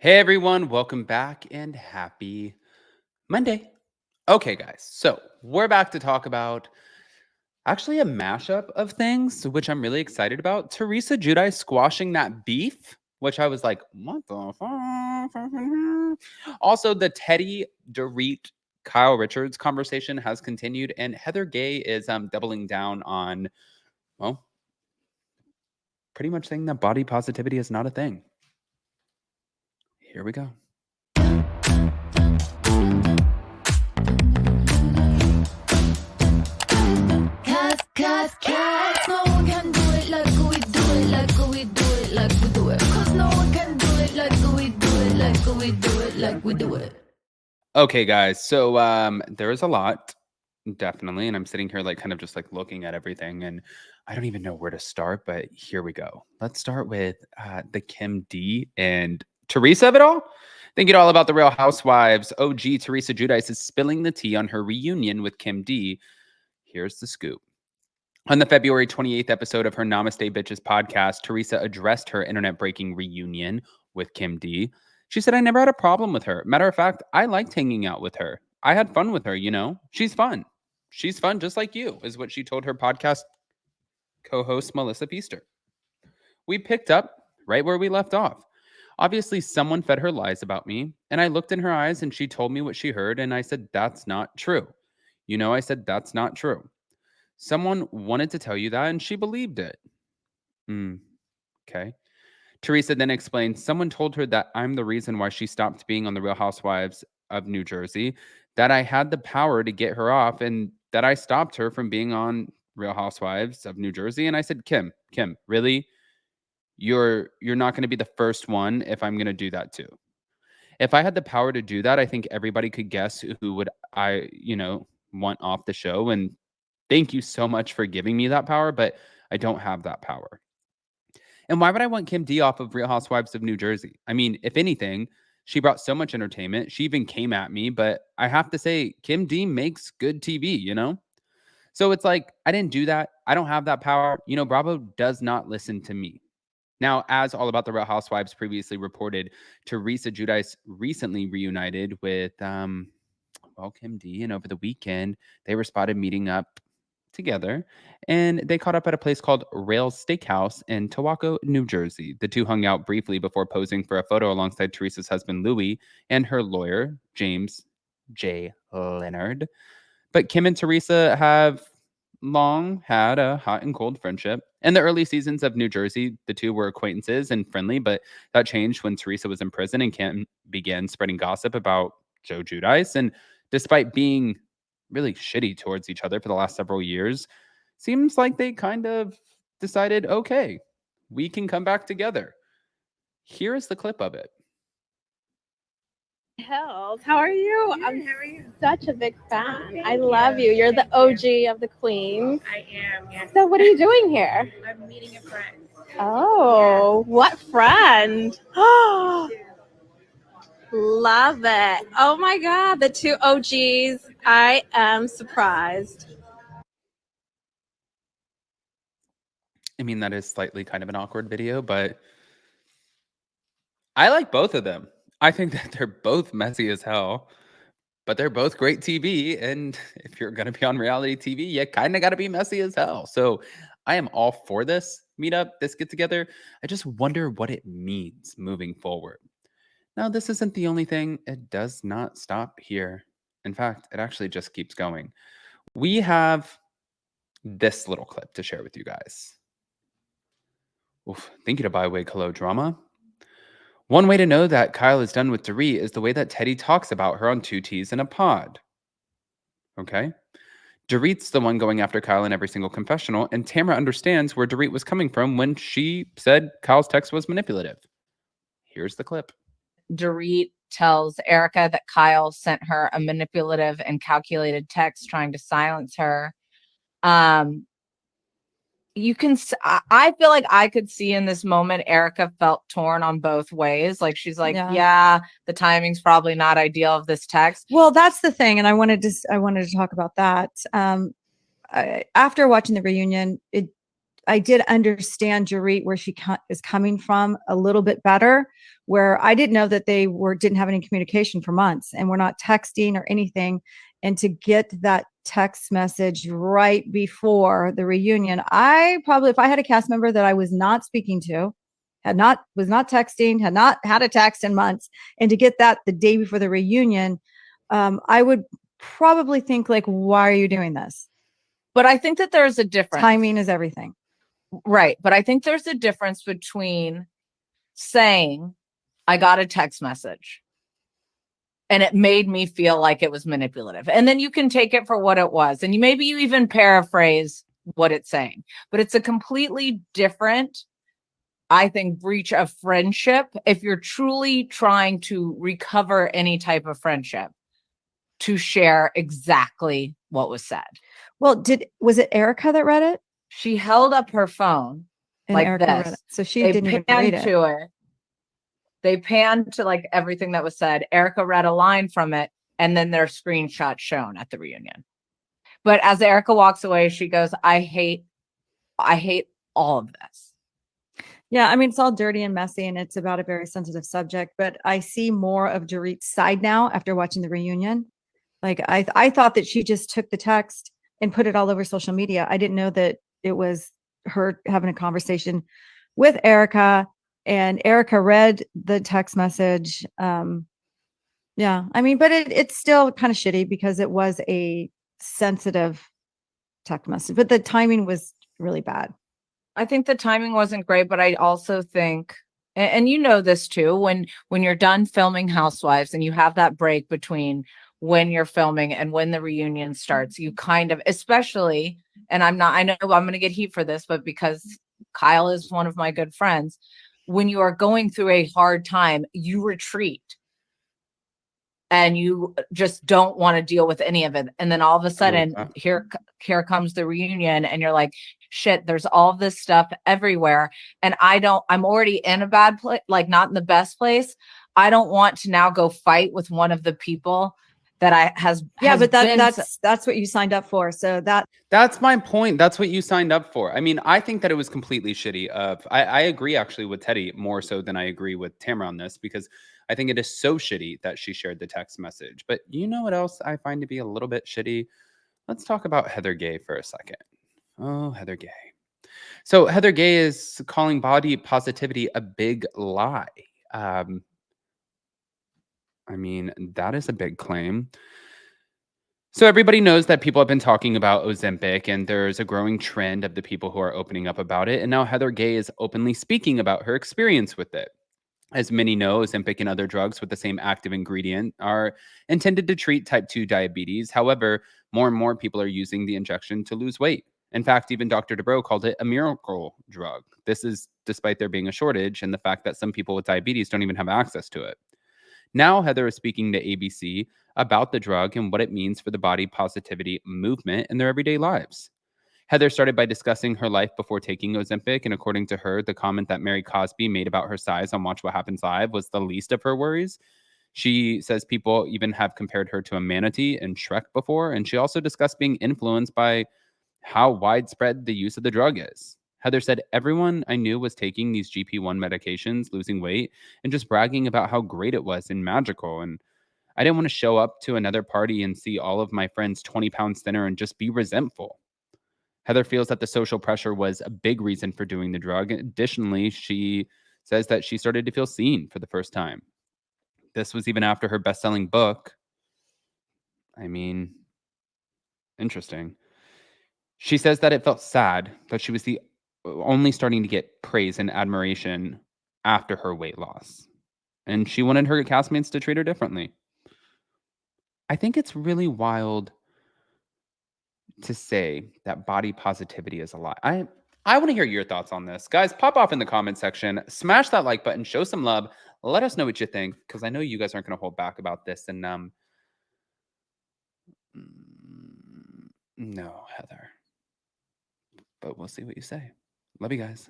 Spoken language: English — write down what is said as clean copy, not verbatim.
Hey everyone, welcome back and happy Monday. Okay, guys, so we're back to talk about actually a mashup of things, which I'm really excited about. Teresa Giudice squashing that beef, which I was like, what the fuck? Also, the Teddy, Dorit, Kyle Richards conversation has continued, and Heather Gay is doubling down on, well, pretty much saying that body positivity is not a thing. Here we go. Cause no one can do it like we do it, like we do it, like we do it. Cause no one can do it like we do it, like we do it, like we do it. Okay, guys. So there is a lot, definitely, and I'm sitting here like kind of just like looking at everything, and I don't even know where to start. But here we go. Let's start with the Kim D and Teresa of it all. Thinking all about the Real Housewives. OG Teresa Giudice is spilling the tea on her reunion with Kim D. Here's the scoop. On the February 28th episode of her Namaste Bitches podcast, Teresa addressed her internet breaking reunion with Kim D. She said, I never had a problem with her. Matter of fact, I liked hanging out with her. I had fun with her, you know? She's fun. She's fun just like you, is what she told her podcast co host, Melissa Feaster. We picked up right where we left off. Obviously, someone fed her lies about me, and I looked in her eyes and she told me what she heard, and I said, that's not true. You know, I said, that's not true. Someone wanted to tell you that, and she believed it. Okay. Teresa then explained someone told her that I'm the reason why she stopped being on The Real Housewives of New Jersey, that I had the power to get her off, and that I stopped her from being on Real Housewives of New Jersey. And I said, Kim, really? You're not going to be the first one if I'm going to do that too. If I had the power to do that, I think everybody could guess who would want off the show. And thank you so much for giving me that power, but I don't have that power. And why would I want Kim D off of Real Housewives of New Jersey? I mean, if anything, she brought so much entertainment. She even came at me, but I have to say, Kim D makes good TV, you know? So it's like, I didn't do that. I don't have that power. You know, Bravo does not listen to me. Now, as All About the Real Housewives previously reported, Teresa Giudice recently reunited with, Kim D. And over the weekend, they were spotted meeting up together, and they caught up at a place called Rails Steakhouse in Towako, New Jersey. The two hung out briefly before posing for a photo alongside Teresa's husband, Louis, and her lawyer, James J. Leonard. But Kim and Teresa have long had a hot and cold friendship. In the early seasons of New Jersey, the two were acquaintances and friendly, but that changed when Teresa was in prison and Kim began spreading gossip about Joe Giudice. And despite being really shitty towards each other for the last several years, seems like they kind of decided, okay, we can come back together. Here is the clip of it. Hells, how are you? Good, I'm how are you? such a big fan. Thank I love you. You're the Thank you. OG of the Queens. I am, yes. So what are you doing here? I'm meeting a friend. Oh, what friend? Oh, love it. Oh my God, the two OGs. I am surprised. I mean, that is slightly kind of an awkward video, but I like both of them. I think that they're both messy as hell, but they're both great TV. And if you're going to be on reality TV, you kind of got to be messy as hell. So I am all for this meetup, this get together. I just wonder what it means moving forward. Now, this isn't the only thing. It does not stop here. In fact, it actually just keeps going. We have this little clip to share with you guys. Oof, thank you to Byway Hello Drama. One way to know that Kyle is done with Dorit is the way that Teddy talks about her on Two Teas in a Pod. Okay? Dorit's the one going after Kyle in every single confessional, and Tamara understands where Dorit was coming from when she said Kyle's text was manipulative. Here's the clip. Dorit tells Erica that Kyle sent her a manipulative and calculated text trying to silence her. I feel like I could see in this moment Erica felt torn on both ways. Like she's like, yeah, the timing's probably not ideal of this text. Well, that's the thing, and I wanted to talk about that. After watching the reunion, did understand Dorit where she is coming from a little bit better, where I didn't know that they didn't have any communication for months and we're not texting or anything. And to get that text message right before the reunion, I probably, if I had a cast member that I was not speaking to, was not texting, had not had a text in months, and to get that the day before the reunion, I would probably think like, why are you doing this? But I think that there's a difference. Timing is everything. Right. But I think there's a difference between saying, I got a text message and it made me feel like it was manipulative. And then you can take it for what it was. And maybe you even paraphrase what it's saying. But it's a completely different, I think, breach of friendship if you're truly trying to recover any type of friendship, to share exactly what was said. Well, was it Erica that read it? She held up her phone and like Erica this. Read it. So she didn't even read it. To it. They panned to like everything that was said. Erica read a line from it, and then their screenshot shown at the reunion. But as Erica walks away, she goes, I hate all of this. Yeah, I mean, it's all dirty and messy, and it's about a very sensitive subject. But I see more of Dorit's side now after watching the reunion. Like I thought that she just took the text and put it all over social media. I didn't know that it was her having a conversation with Erica, and Erica read the text message. Yeah, I mean, but it's still kind of shitty because it was a sensitive text message, but the timing was really bad. I think the timing wasn't great, but I also think, and you know this too, when you're done filming Housewives and you have that break between when you're filming and when the reunion starts, you kind of, especially, and I know I'm going to get heat for this, but because Kyle is one of my good friends, when you are going through a hard time, you retreat and you just don't want to deal with any of it. And then all of a sudden here comes the reunion and you're like, shit, there's all this stuff everywhere. And I'm already in a bad place, like not in the best place. I don't want to now go fight with one of the people that but that's what you signed up for. So that's my point. That's what you signed up for. I mean, I think that it was completely shitty. I agree actually with Teddy more so than I agree with Tamara on this, because I think it is so shitty that she shared the text message. But you know what else I find to be a little bit shitty? Let's talk about Heather Gay for a second. Oh, Heather Gay. So Heather Gay is calling body positivity a big lie. I mean, that is a big claim. So everybody knows that people have been talking about Ozempic, and there's a growing trend of the people who are opening up about it. And now Heather Gay is openly speaking about her experience with it. As many know, Ozempic and other drugs with the same active ingredient are intended to treat type 2 diabetes. However, more and more people are using the injection to lose weight. In fact, even Dr. Dubrow called it a miracle drug. This is despite there being a shortage and the fact that some people with diabetes don't even have access to it. Now, Heather is speaking to ABC about the drug and what it means for the body positivity movement in their everyday lives. Heather started by discussing her life before taking Ozempic, and according to her, the comment that Mary Cosby made about her size on Watch What Happens Live was the least of her worries. She says people even have compared her to a manatee in Shrek before, and she also discussed being influenced by how widespread the use of the drug is. Heather said, everyone I knew was taking these GP-1 medications, losing weight, and just bragging about how great it was and magical. And I didn't want to show up to another party and see all of my friends 20 pounds thinner and just be resentful. Heather feels that the social pressure was a big reason for doing the drug. Additionally, she says that she started to feel seen for the first time. This was even after her best-selling book. I mean, interesting. She says that it felt sad that she was only starting to get praise and admiration after her weight loss. And she wanted her castmates to treat her differently. I think it's really wild to say that body positivity is a lie. I want to hear your thoughts on this. Guys, pop off in the comment section. Smash that like button. Show some love. Let us know what you think, because I know you guys aren't going to hold back about this. And no, Heather. But we'll see what you say. Love you guys.